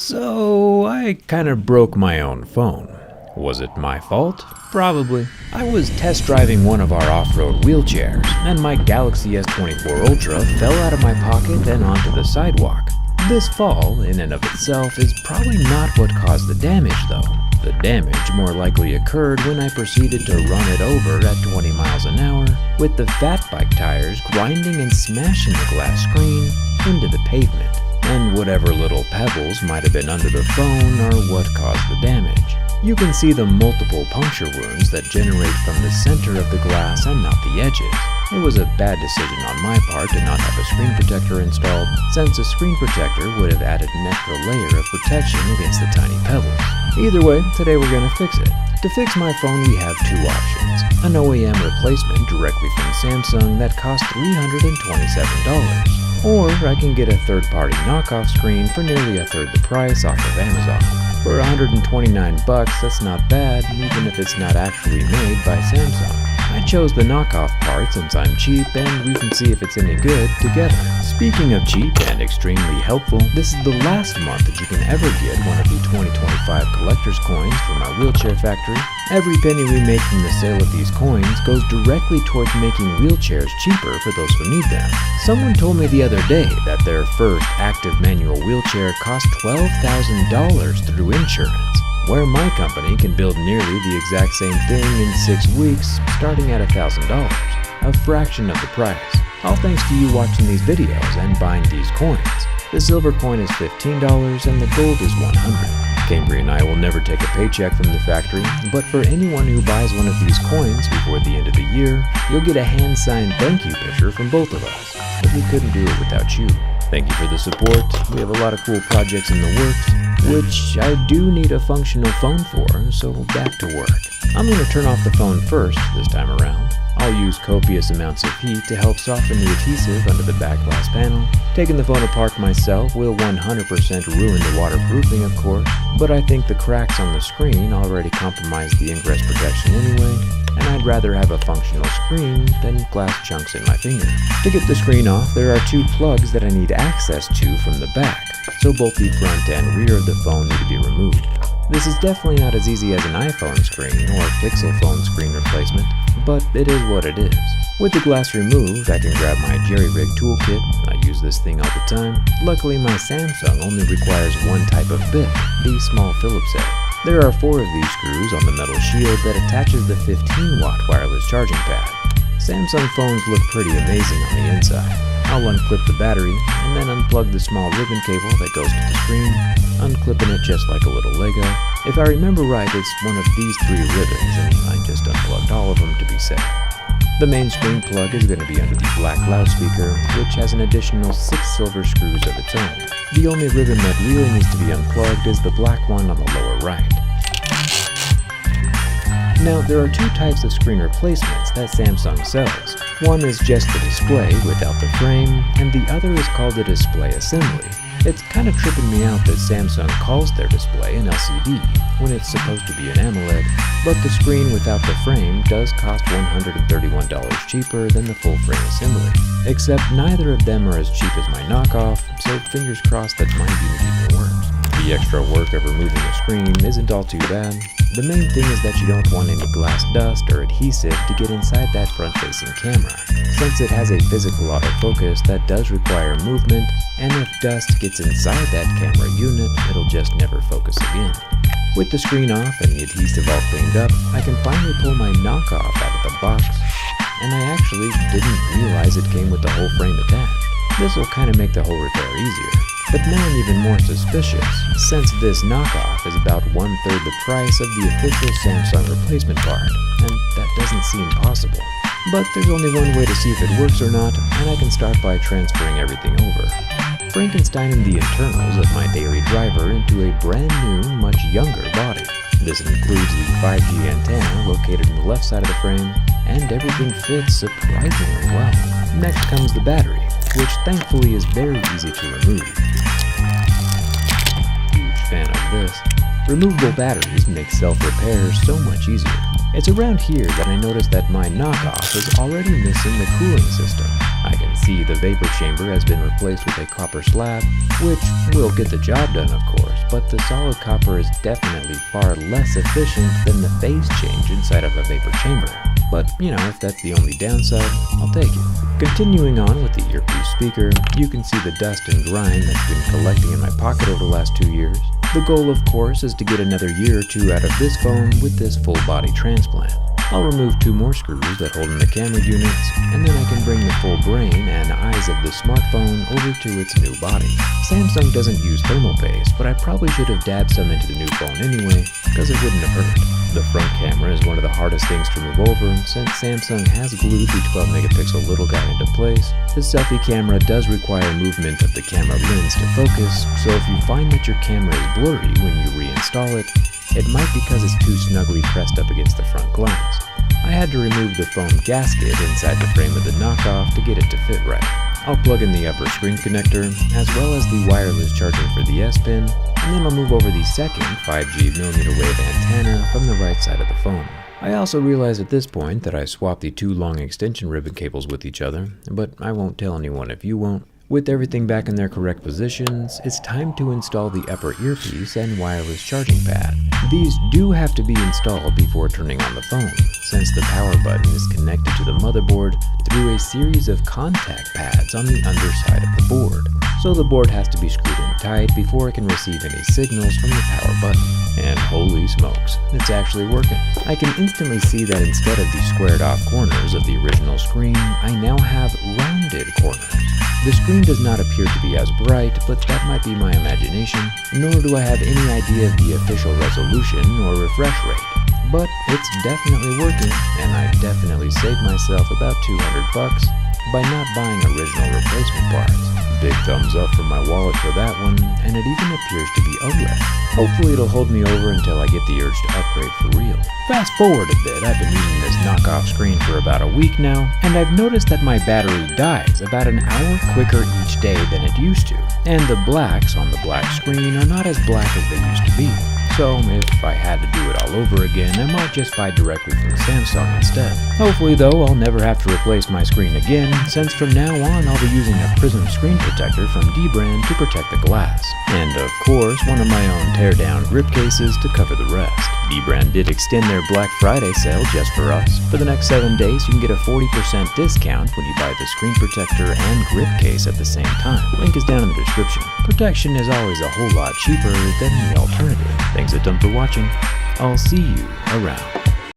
So I kind of broke my own phone. Was it my fault? Probably. I was test driving one of our off-road wheelchairs, and my Galaxy S24 Ultra fell out of my pocket and onto the sidewalk. This fall, in and of itself, is probably not what caused the damage though. The damage more likely occurred when I proceeded to run it over at 20 miles an hour, with the fat bike tires grinding and smashing the glass screen into the pavement, and whatever little pebbles might have been under the phone are what caused the damage. You can see the multiple puncture wounds that generate from the center of the glass and not the edges. It was a bad decision on my part to not have a screen protector installed, since a screen protector would have added an extra layer of protection against the tiny pebbles. Either way, today we're going to fix it. To fix my phone we have two options. An OEM replacement directly from Samsung that costs $327. Or I can get a third-party knockoff screen for nearly a third the price off of Amazon. For $129, that's not bad, even if it's not actually made by Samsung. I chose the knockoff part since I'm cheap and we can see if it's any good together. Speaking of cheap and extremely helpful, this is the last month that you can ever get one of the 2025 collector's coins from our wheelchair factory. Every penny we make from the sale of these coins goes directly towards making wheelchairs cheaper for those who need them. Someone told me the other day that their first active manual wheelchair cost $12,000 through insurance, where my company can build nearly the exact same thing in 6 weeks, starting at $1,000, a fraction of the price. All thanks to you watching these videos and buying these coins. The silver coin is $15 and the gold is $100. Cambry and I will never take a paycheck from the factory, but for anyone who buys one of these coins before the end of the year, you'll get a hand-signed thank you picture from both of us. But we couldn't do it without you. Thank you for the support. We have a lot of cool projects in the works, which I do need a functional phone for, so back to work. I'm going to turn off the phone first this time around. I'll use copious amounts of heat to help soften the adhesive under the back glass panel. Taking the phone apart myself will 100% ruin the waterproofing, of course, but I think the cracks on the screen already compromise the ingress protection anyway, and I'd rather have a functional screen than glass chunks in my finger. To get the screen off, there are two plugs that I need access to from the back, so both the front and rear of the phone need to be removed. This is definitely not as easy as an iPhone screen or Pixel phone screen replacement, but it is what it is. With the glass removed, I can grab my jerry-rig toolkit. I use this thing all the time. Luckily, my Samsung only requires one type of bit, the small Phillips head. There are 4 of these screws on the metal shield that attaches the 15-watt wireless charging pad. Samsung phones look pretty amazing on the inside. I'll unclip the battery and then unplug the small ribbon cable that goes to the screen, unclipping it just like a little Lego. If I remember right, it's one of these 3 ribbons, and I just unplugged all of them to be safe. The main screen plug is going to be under the black loudspeaker, which has an additional 6 silver screws of its own. The only ribbon that really needs to be unplugged is the black one on the lower right. Now, there are 2 types of screen replacements that Samsung sells. One is just the display without the frame, and the other is called the display assembly. It's kind of tripping me out that Samsung calls their display an LCD when it's supposed to be an AMOLED, but the screen without the frame does cost $131 cheaper than the full frame assembly. Except neither of them are as cheap as my knockoff, so fingers crossed that mine even works. The extra work of removing a screen isn't all too bad. The main thing is that you don't want any glass dust or adhesive to get inside that front-facing camera, since it has a physical autofocus that does require movement, and if dust gets inside that camera unit, it'll just never focus again. With the screen off and the adhesive all cleaned up, I can finally pull my knockoff out of the box, and I actually didn't realize it came with the whole frame attached. This will kind of make the whole repair easier. But now I'm even more suspicious, since this knockoff is about 1/3 the price of the official Samsung replacement part, and that doesn't seem possible. But there's only one way to see if it works or not, and I can start by transferring everything over. Frankensteining the internals of my daily driver into a brand new, much younger body. This includes the 5G antenna located in the left side of the frame, and everything fits surprisingly well. Next comes the battery, which thankfully is very easy to remove. Huge fan of this. Removable batteries make self-repair so much easier. It's around here that I noticed that my knockoff is already missing the cooling system. I can see the vapor chamber has been replaced with a copper slab, which will get the job done of course, but the solid copper is definitely far less efficient than the phase change inside of a vapor chamber. But, if that's the only downside, I'll take it. Continuing on with the earpiece speaker, you can see the dust and grime that's been collecting in my pocket over the last 2 years. The goal, of course, is to get another year or two out of this phone with this full body transplant. I'll remove 2 more screws that hold in the camera units, and then I can bring the full brain and eyes of the smartphone over to its new body. Samsung doesn't use thermal paste, but I probably should have dabbed some into the new phone anyway, because it wouldn't have hurt. The front camera is one of the hardest things to move over, since Samsung has glued the 12 megapixel little guy into place. The selfie camera does require movement of the camera lens to focus, so if you find that your camera is blurry when you reinstall it, it might be because it's too snugly pressed up against the front glass. I had to remove the foam gasket inside the frame of the knockoff to get it to fit right. I'll plug in the upper screen connector, as well as the wireless charging for the S Pen, and then I'll move over the second 5G millimeter wave antenna from the right side of the phone. I also realized at this point that I swapped the 2 long extension ribbon cables with each other, but I won't tell anyone if you won't. With everything back in their correct positions, it's time to install the upper earpiece and wireless charging pad. These do have to be installed before turning on the phone, since the power button is connected to the motherboard through a series of contact pads on the underside of the board. So the board has to be screwed in tight before it can receive any signals from the power button. And holy smokes, it's actually working. I can instantly see that instead of the squared off corners of the original screen, I now have rounded corners. The screen does not appear to be as bright, but that might be my imagination, nor do I have any idea of the official resolution or refresh rate. But it's definitely working, and I definitely saved myself about $200 by not buying original replacement parts. Big thumbs up from my wallet for that one, and it even appears to be OLED. Hopefully it'll hold me over until I get the urge to upgrade for real. Fast forward a bit, I've been using this knockoff screen for about a week now, and I've noticed that my battery dies about an hour quicker each day than it used to, and the blacks on the black screen are not as black as they used to be. So if I had to do it all over again, I might just buy directly from Samsung instead. Hopefully though, I'll never have to replace my screen again, since from now on I'll be using a prism screen protector from D-Brand to protect the glass. And of course, one of my own teardown grip cases to cover the rest. D-Brand did extend their Black Friday sale just for us. For the next 7 days, you can get a 40% discount when you buy the screen protector and grip case at the same time. Link is down in the description. Protection is always a whole lot cheaper than the alternative. Thanks a ton for watching. I'll see you around.